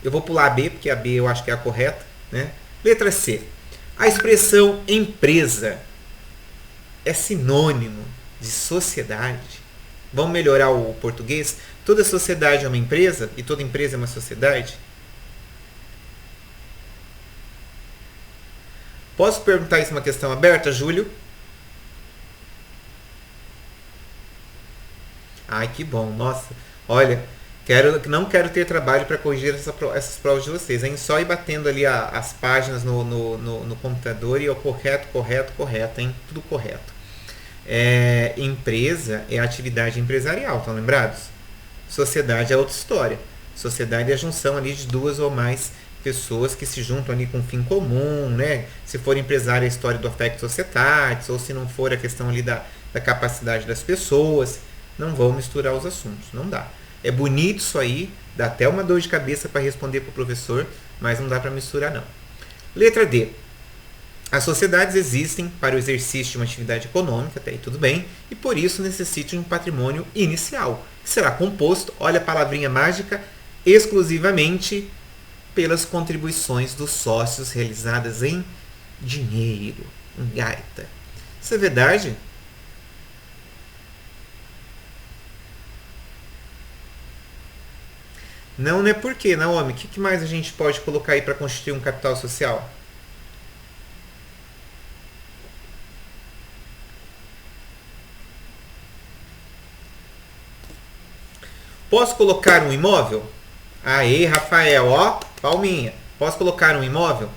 Eu vou pular a B, porque a B eu acho que é a correta, né? Letra C. A expressão empresa é sinônimo de sociedade. Vamos melhorar o português? Toda sociedade é uma empresa e toda empresa é uma sociedade? Posso perguntar isso uma questão aberta, Júlio? Ai, que bom. Nossa, olha, não quero ter trabalho para corrigir essas provas de vocês. Hein? Só ir batendo ali as páginas no computador e o correto, hein? Tudo correto. Empresa é atividade empresarial, estão lembrados? Sociedade é outra história. Sociedade é a junção ali de 2 ou mais pessoas que se juntam ali com um fim comum, né? Se for empresário, a história do affecto societatis, ou se não for a questão ali da capacidade das pessoas. Não vão misturar os assuntos, não dá. É bonito isso aí, dá até uma dor de cabeça para responder para o professor, mas não dá para misturar não. Letra D. As sociedades existem para o exercício de uma atividade econômica, até aí tudo bem, e por isso necessitam de um patrimônio inicial, que será composto, olha a palavrinha mágica, exclusivamente pelas contribuições dos sócios realizadas em dinheiro, em gaita. Isso é verdade? Não é por quê, Naomi? O que mais a gente pode colocar aí para constituir um capital social? Posso colocar um imóvel? Aí, Rafael, ó, palminha. Posso colocar um imóvel?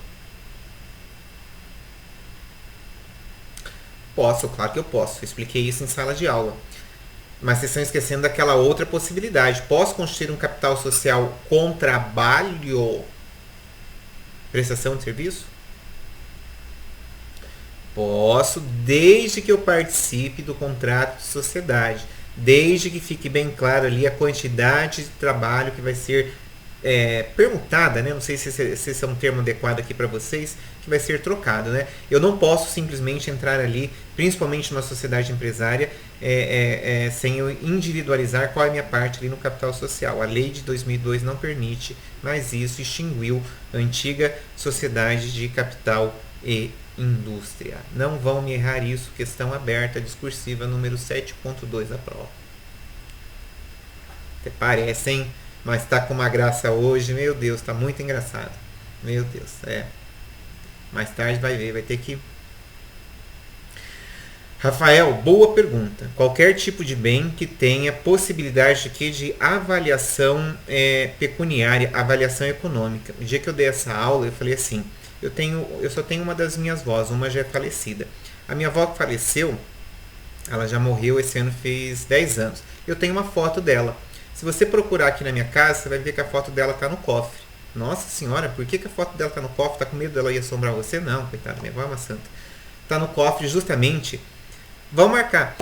Posso, claro que eu posso. Eu expliquei isso em sala de aula. Mas vocês estão esquecendo daquela outra possibilidade. Posso constituir um capital social com trabalho? Prestação de serviço? Posso, desde que eu participe do contrato de sociedade. Desde que fique bem claro ali a quantidade de trabalho que vai ser permutada, né? Não sei se esse é um termo adequado aqui para vocês, que vai ser trocado, né? Eu não posso simplesmente entrar ali, principalmente numa sociedade empresária, sem eu individualizar qual é a minha parte ali no capital social. A lei de 2002 não permite, mas isso extinguiu a antiga sociedade de capital e indústria. Não vão me errar isso, questão aberta, discursiva, número 7.2 da prova. Até parece, hein? Mas tá com uma graça hoje, meu Deus, tá muito engraçado. Meu Deus, Mais tarde vai ver, vai ter que Rafael, boa pergunta. Qualquer tipo de bem que tenha possibilidade de avaliação pecuniária, avaliação econômica. No dia que eu dei essa aula, eu falei assim, eu só tenho uma das minhas avós, uma já é falecida. A minha avó que faleceu, ela já morreu, esse ano fez 10 anos. Eu tenho uma foto dela. Se você procurar aqui na minha casa, você vai ver que a foto dela está no cofre. Nossa senhora, por que a foto dela está no cofre? Está com medo dela ir assombrar você? Não, coitada, minha avó é uma santa. Está no cofre justamente. Vão marcar.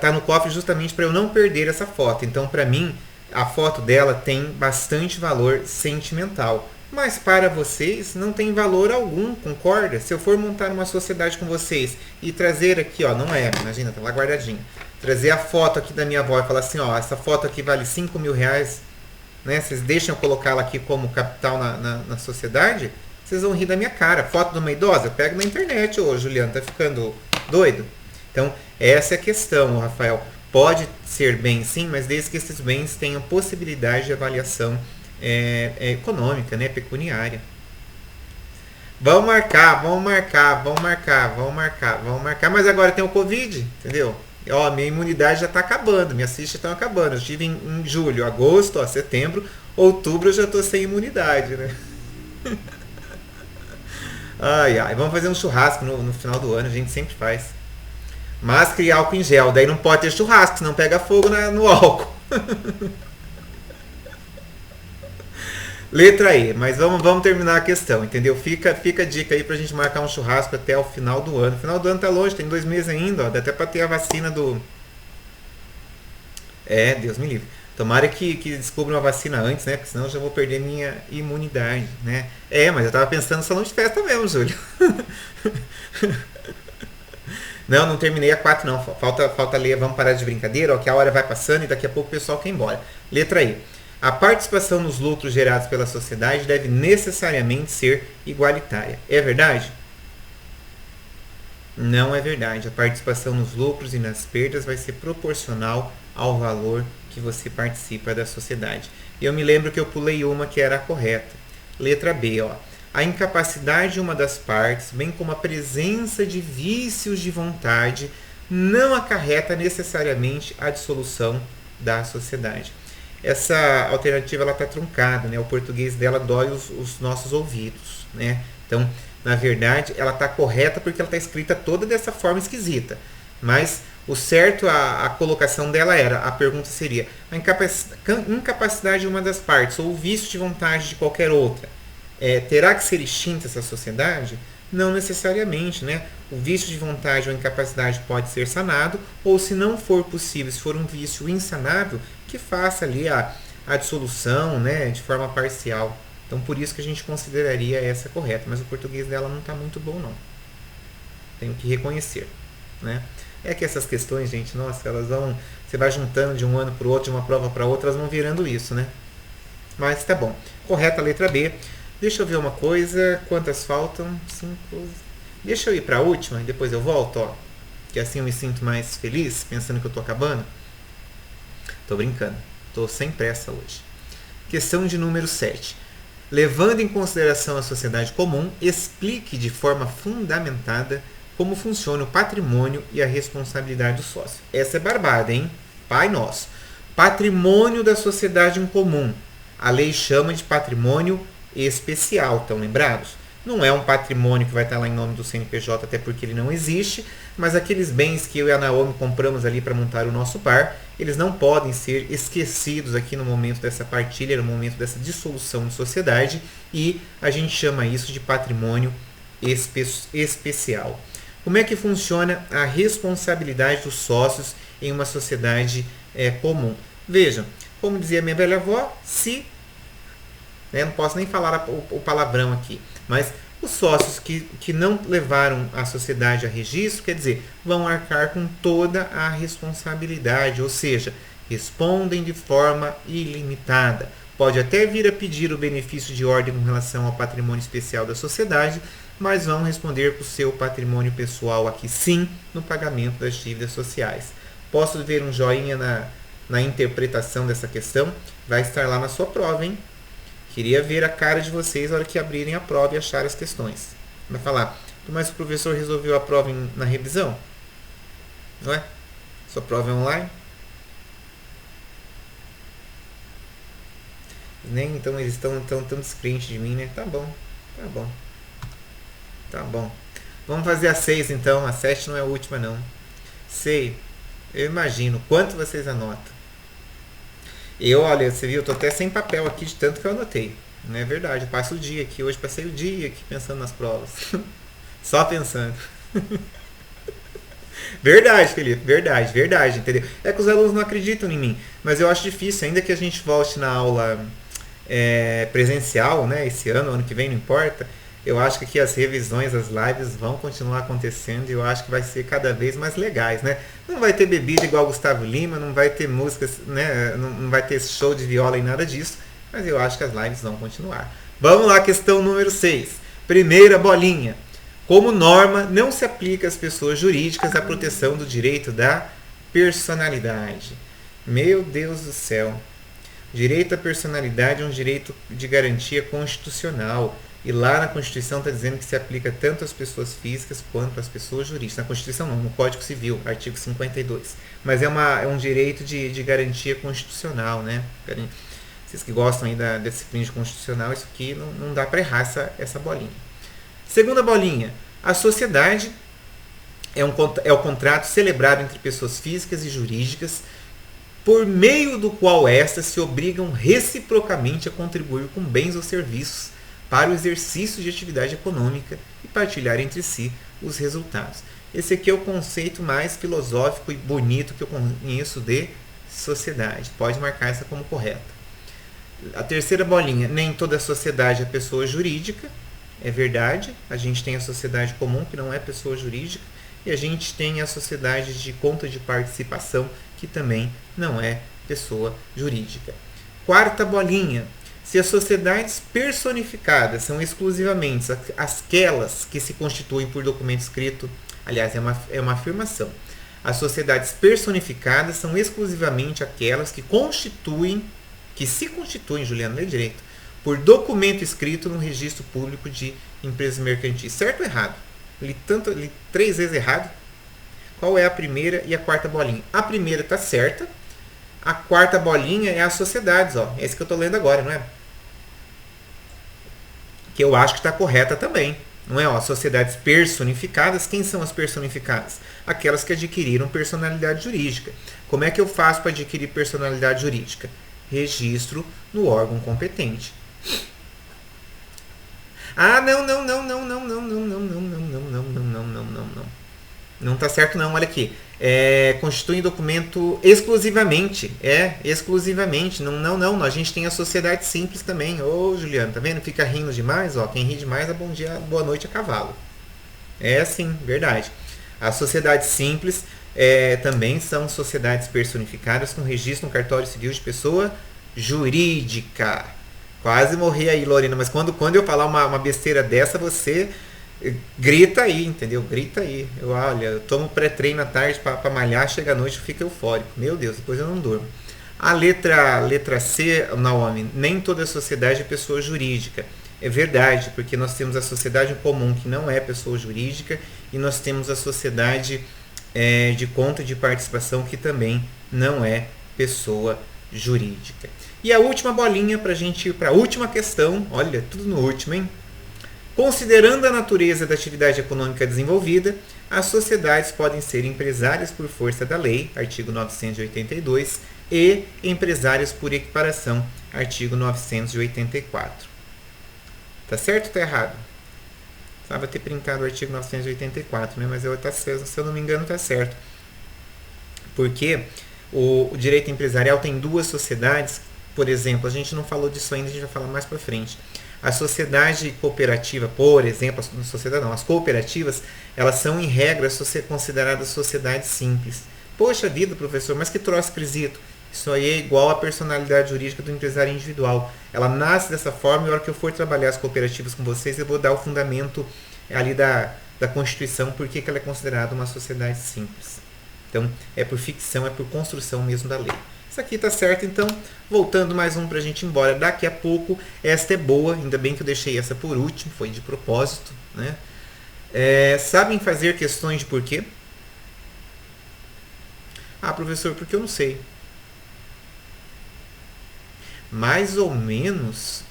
Tá no cofre justamente para eu não perder essa foto. Então, para mim, a foto dela tem bastante valor sentimental. Mas para vocês não tem valor algum, concorda? Se eu for montar uma sociedade com vocês e trazer aqui, ó, não é, imagina, tá lá guardadinha. Trazer a foto aqui da minha avó e falar assim, ó, essa foto aqui vale 5 mil reais, né? Vocês deixam eu colocá-la aqui como capital na sociedade? Vocês vão rir da minha cara. Foto de uma idosa? Eu pego na internet, ô Juliano, tá ficando doido? Então, essa é a questão, Rafael. Pode ser bem sim, mas desde que esses bens tenham possibilidade de avaliação econômica, né, pecuniária. Vão marcar, mas agora tem o Covid, entendeu? Ó, minha imunidade já está acabando, minhas fichas estão acabando. Eu estive em julho, agosto, ó, setembro, outubro eu já estou sem imunidade, né? Ai, vamos fazer um churrasco no final do ano, a gente sempre faz. Máscara e álcool em gel, daí não pode ter churrasco, senão pega fogo no álcool. Letra E, mas vamos terminar a questão, entendeu? Fica a dica aí pra gente marcar um churrasco até o final do ano. O final do ano tá longe, tem 2 meses ainda, ó, dá até pra ter a vacina do... Deus me livre. Tomara que descubram a vacina antes, né? Porque senão eu já vou perder minha imunidade, né? Mas eu tava pensando no salão de festa mesmo, Júlio. Não terminei a 4 não. Falta ler, vamos parar de brincadeira, ó, que a hora vai passando e daqui a pouco o pessoal quer ir embora. Letra E. A participação nos lucros gerados pela sociedade deve necessariamente ser igualitária. É verdade? Não é verdade. A participação nos lucros e nas perdas vai ser proporcional ao valor que você participa da sociedade. E eu me lembro que eu pulei uma que era a correta. Letra B, ó. A incapacidade de uma das partes, bem como a presença de vícios de vontade, não acarreta necessariamente a dissolução da sociedade. Essa alternativa ela está truncada, né? O português dela dói os nossos ouvidos, né? Então, na verdade, ela está correta porque ela está escrita toda dessa forma esquisita. Mas o certo, a colocação dela a pergunta seria, a incapacidade de uma das partes ou o vício de vontade de qualquer outra, terá que ser extinta essa sociedade? Não necessariamente, né? O vício de vontade ou incapacidade pode ser sanado, ou se não for possível, se for um vício insanável, que faça ali a dissolução, né, de forma parcial. Então, por isso que a gente consideraria essa correta, mas o português dela não está muito bom, não. Tenho que reconhecer, né? É que essas questões, gente, nossa, elas vão... Você vai juntando de um ano para o outro, de uma prova para outra, elas vão virando isso, né? Mas tá bom. Correta a letra B. Deixa eu ver uma coisa. Quantas faltam? 5. Deixa eu ir para a última e depois eu volto, ó. Que assim eu me sinto mais feliz, pensando que eu tô acabando. Tô brincando. Tô sem pressa hoje. Questão de número 7. Levando em consideração a sociedade comum, explique de forma fundamentada como funciona o patrimônio e a responsabilidade do sócio. Essa é barbada, hein? Pai nosso. Patrimônio da sociedade em comum. A lei chama de patrimônio especial, estão lembrados? Não é um patrimônio que vai estar lá em nome do CNPJ, até porque ele não existe, mas aqueles bens que eu e a Naomi compramos ali para montar o nosso bar, eles não podem ser esquecidos aqui no momento dessa partilha, no momento dessa dissolução de sociedade, e a gente chama isso de patrimônio especial. Como é que funciona a responsabilidade dos sócios em uma sociedade comum? Vejam, como dizia minha velha avó, se... não posso nem falar o palavrão aqui, mas os sócios que não levaram a sociedade a registro, quer dizer, vão arcar com toda a responsabilidade, ou seja, respondem de forma ilimitada. Pode até vir a pedir o benefício de ordem com relação ao patrimônio especial da sociedade, mas vão responder para o seu patrimônio pessoal aqui sim, no pagamento das dívidas sociais. Posso ver um joinha na interpretação dessa questão? Vai estar lá na sua prova, hein? Queria ver a cara de vocês na hora que abrirem a prova e acharem as questões. Vai falar, mas o professor resolveu a prova na revisão? Ué? Sua prova é online? Nem então eles estão tão descrentes de mim, né? Tá bom, tá bom, tá bom. Vamos fazer a 6 então, a 7 não é a última não. Sei, eu imagino. Quanto vocês anotam? Olha, você viu, eu tô até sem papel aqui de tanto que eu anotei. Não é verdade, eu passo o dia aqui. Hoje passei o dia aqui pensando nas provas. Só pensando. Verdade, Felipe, verdade, verdade, entendeu? É que os alunos não acreditam em mim, mas eu acho difícil, ainda que a gente volte na aula presencial, né, esse ano que vem, não importa, eu acho que aqui as revisões, as lives vão continuar acontecendo e eu acho que vai ser cada vez mais legais, né? Não vai ter bebida igual Gustavo Lima, não vai ter músicas, né, não vai ter show de viola e nada disso, mas eu acho que as lives vão continuar. Vamos lá, questão número 6. Primeira bolinha. Como norma, não se aplica às pessoas jurídicas a proteção do direito da personalidade. Meu Deus do céu. Direito à personalidade é um direito de garantia constitucional. E lá na Constituição está dizendo que se aplica tanto às pessoas físicas quanto às pessoas jurídicas. Na Constituição não, no Código Civil, artigo 52. Mas é um direito de garantia constitucional, né? Vocês que gostam aí da disciplina de constitucional, isso aqui não dá para errar essa bolinha. Segunda bolinha. A sociedade é o contrato celebrado entre pessoas físicas e jurídicas por meio do qual estas se obrigam reciprocamente a contribuir com bens ou serviços para o exercício de atividade econômica e partilhar entre si os resultados. Esse aqui é o conceito mais filosófico e bonito que eu conheço de sociedade. Pode marcar essa como correta. A terceira bolinha, nem toda sociedade é pessoa jurídica. É verdade, a gente tem a sociedade comum, que não é pessoa jurídica, e a gente tem a sociedade de conta de participação, que também não é pessoa jurídica. Quarta bolinha, se as sociedades personificadas são exclusivamente aquelas que se constituem por documento escrito, aliás, é uma afirmação, as sociedades personificadas são exclusivamente aquelas que se constituem, Juliano, lê direito, por documento escrito no registro público de empresas mercantis. Certo ou errado? Li 3 vezes errado. Qual é a primeira e a quarta bolinha? A primeira está certa. A quarta bolinha é as sociedades. Ó. É esse que eu estou lendo agora, não é? Que eu acho que está correta também. Não é? Ó, sociedades personificadas. Quem são as personificadas? Aquelas que adquiriram personalidade jurídica. Como é que eu faço para adquirir personalidade jurídica? Registro no órgão competente. Ah, não. Não tá certo não, olha aqui. Constitui documento exclusivamente. Exclusivamente. Não. A gente tem a sociedade simples também. Ô, Juliano, tá vendo? Fica rindo demais, ó. Quem ri demais, bom dia, boa noite a cavalo. É sim, verdade. A sociedade simples também são sociedades personificadas com registro no cartório civil de pessoa jurídica. Quase morri aí, Lorena, mas quando eu falar uma besteira dessa, você grita aí, entendeu? Grita aí. Eu tomo pré-treino à tarde para malhar, chega à noite eu fico eufórico. Meu Deus, depois eu não durmo. A letra C, Naomi, nem toda sociedade é pessoa jurídica. É verdade, porque nós temos a sociedade comum, que não é pessoa jurídica, e nós temos a sociedade de conta de participação, que também não é pessoa jurídica. E a última bolinha para a gente ir para a última questão. Olha, tudo no último, hein? Considerando a natureza da atividade econômica desenvolvida, as sociedades podem ser empresárias por força da lei, artigo 982, e empresárias por equiparação, artigo 984. Tá certo ou tá errado? Precisava ter printado o artigo 984, né? Mas se eu não me engano está certo. Porque o direito empresarial tem 2 sociedades. Por exemplo, a gente não falou disso ainda, a gente vai falar mais para frente. A sociedade cooperativa, por exemplo, as cooperativas, elas são em regra consideradas sociedades simples. Poxa vida, professor, mas que troço esquisito. Isso aí é igual à personalidade jurídica do empresário individual. Ela nasce dessa forma e na hora que eu for trabalhar as cooperativas com vocês, eu vou dar o fundamento ali da Constituição, porque ela é considerada uma sociedade simples. Então, é por ficção, é por construção mesmo da lei. Isso aqui está certo, então, voltando mais um para a gente ir embora daqui a pouco. Esta é boa, ainda bem que eu deixei essa por último, foi de propósito, né? Sabem fazer questões de porquê? Ah, professor, porque eu não sei. Mais ou menos,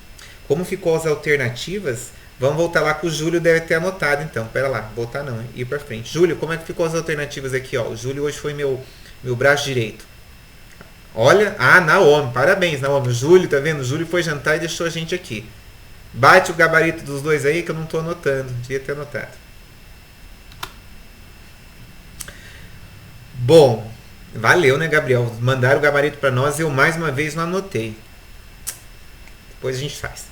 como ficou as alternativas, vamos voltar lá que o Júlio deve ter anotado então. Pera lá, voltar não, ir pra frente. Júlio, como é que ficou as alternativas aqui, ó? O Júlio hoje foi meu braço direito. Olha, Naomi, parabéns, Naomi. O Júlio, tá vendo? O Júlio foi jantar e deixou a gente aqui. Bate o gabarito dos dois aí que eu não tô anotando. Devia ter anotado. Bom, valeu, né, Gabriel? Mandaram o gabarito para nós e eu mais uma vez não anotei. Depois a gente faz.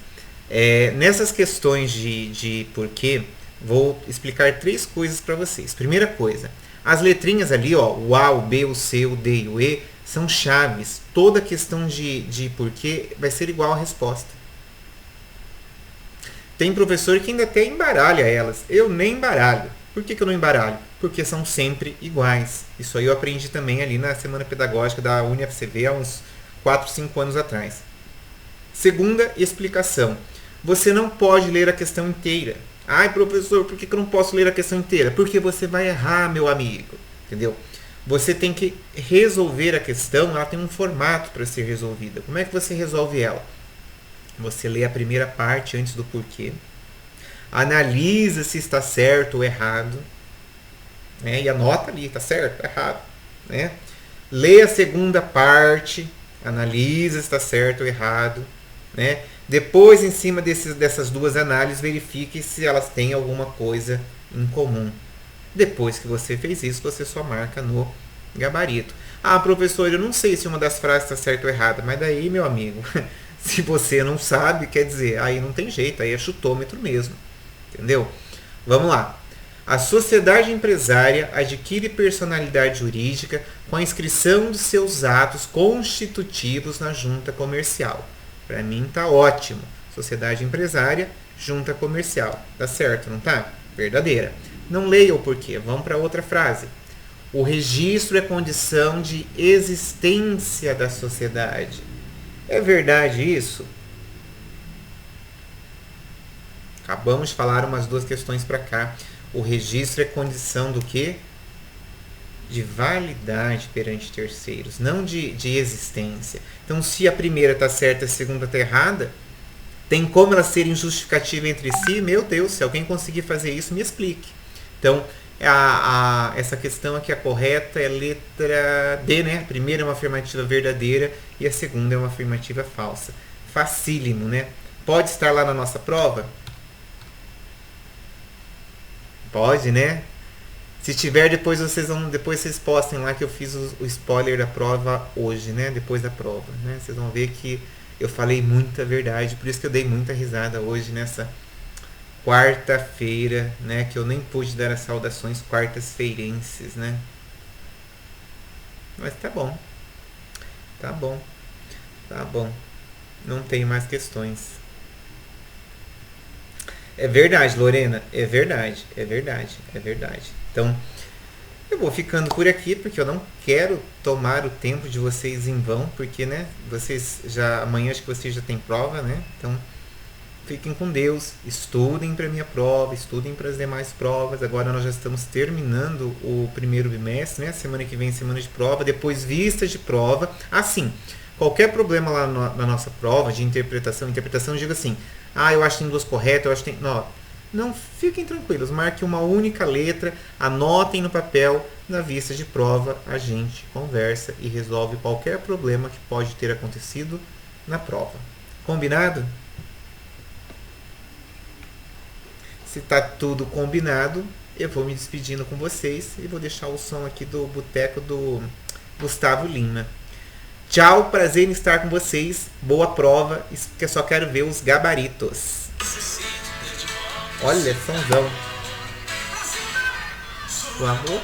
Nessas questões de porquê, vou explicar 3 coisas para vocês. Primeira coisa, as letrinhas ali, ó, o A, o B, o C, o D e o E, são chaves. Toda questão de porquê vai ser igual a resposta. Tem professor que ainda até embaralha elas. Eu nem embaralho. Por que eu não embaralho? Porque são sempre iguais. Isso aí eu aprendi também ali na Semana Pedagógica da UniFCV há uns 4, 5 anos atrás. Segunda explicação. Você não pode ler a questão inteira. Ai, professor, por que eu não posso ler a questão inteira? Porque você vai errar, meu amigo. Entendeu? Você tem que resolver a questão, ela tem um formato para ser resolvida. Como é que você resolve ela? Você lê a primeira parte antes do porquê. Analisa se está certo ou errado. Né? E anota ali, está certo ou errado. Né? Lê a segunda parte. Analisa se está certo ou errado. Né? Depois, em cima dessas 2 análises, verifique se elas têm alguma coisa em comum. Depois que você fez isso, você só marca no gabarito. Ah, professor, eu não sei se uma das frases está certa ou errada, mas daí, meu amigo, se você não sabe, quer dizer, aí não tem jeito, aí é chutômetro mesmo. Entendeu? Vamos lá. A sociedade empresária adquire personalidade jurídica com a inscrição de seus atos constitutivos na junta comercial. Para mim tá ótimo. Sociedade empresária, junta comercial. Tá certo, não tá? Verdadeira. Não leia o porquê. Vamos para outra frase. O registro é condição de existência da sociedade. É verdade isso? Acabamos de falar umas 2 questões para cá. O registro é condição do quê? De validade perante terceiros, não de existência. Então, se a primeira está certa e a segunda está errada, tem como elas serem justificativas entre si? Meu Deus, se alguém conseguir fazer isso, me explique. Então, essa questão aqui, a correta é a letra D, né? A primeira é uma afirmativa verdadeira e a segunda é uma afirmativa falsa. Facílimo, né? Pode estar lá na nossa prova? Pode, né? Se tiver, depois vocês postem lá que eu fiz o spoiler da prova hoje, né? Depois da prova, né? Vocês vão ver que eu falei muita verdade, por isso que eu dei muita risada hoje nessa quarta-feira, né? Que eu nem pude dar as saudações quartas-feirenses, né? Mas tá bom. Tá bom. Tá bom. Não tem mais questões. É verdade, Lorena. É verdade. É verdade. É verdade. Então, eu vou ficando por aqui porque eu não quero tomar o tempo de vocês em vão, porque, né, vocês já amanhã acho que vocês já têm prova, né? Então, fiquem com Deus, estudem para minha prova, estudem para as demais provas. Agora nós já estamos terminando o primeiro bimestre, né? Semana que vem semana de prova, depois vista de prova. Assim, qualquer problema lá na nossa prova de interpretação, diga assim: "Ah, eu acho que tem 2 corretas, eu acho que tem..." Não, fiquem tranquilos, marquem uma única letra, anotem no papel, na vista de prova a gente conversa e resolve qualquer problema que pode ter acontecido na prova. Combinado? Se tá tudo combinado, eu vou me despedindo com vocês e vou deixar o som aqui do boteco do Gustavo Lima. Tchau, prazer em estar com vocês. Boa prova, que eu só quero ver os gabaritos. Olha, Sãozão. O amor.